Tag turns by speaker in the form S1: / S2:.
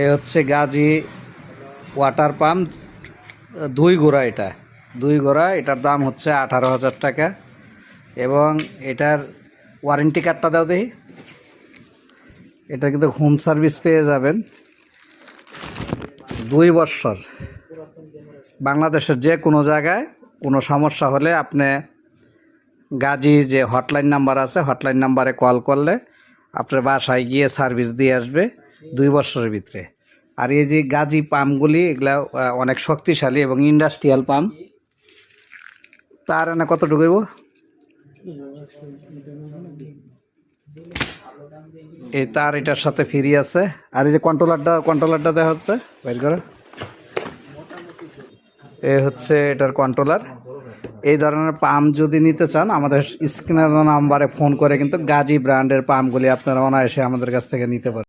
S1: এ হচ্ছে Gazi water pump, 2 গোড়া। এটা 2 গোড়া, এটার দাম হচ্ছে 18,000 টাকা। এবং এটার ওয়ারেন্টি কার্ডটা দাও দেখি। এটা কিন্তু হোম সার্ভিস পেয়ে যাবেন 2 বছর। বাংলাদেশের যে কোনো জায়গায় কোনো সমস্যা হলে আপনি গাজী যে হটলাইন নাম্বার আছে, হটলাইন নাম্বারে কল করলে আপনার বাসায় গিয়ে সার্ভিস দিয়ে আসবে 2 বছরের ভিতরে। আর এই যে গাজী পাম্পগুলি, এগুলা অনেক শক্তিশালী এবং ইন্ডাস্ট্রিয়াল পাম্প। তার না কতটুকু হইব? এই তার এটার সাথে ফ্রি আছে। আর এই যে কন্ট্রোলারটা দেখা হচ্ছে, বের করো। এ হচ্ছে এটার কন্ট্রোলার। এই ধরনের পাম্প যদি নিতে চান, আমাদের স্ক্রিনের নাম্বারে ফোন করে কিন্তু গাজী ব্র্যান্ডের পাম্পগুলি আপনারা অনায়াসে আমাদের কাছ থেকে নিতে পারেন।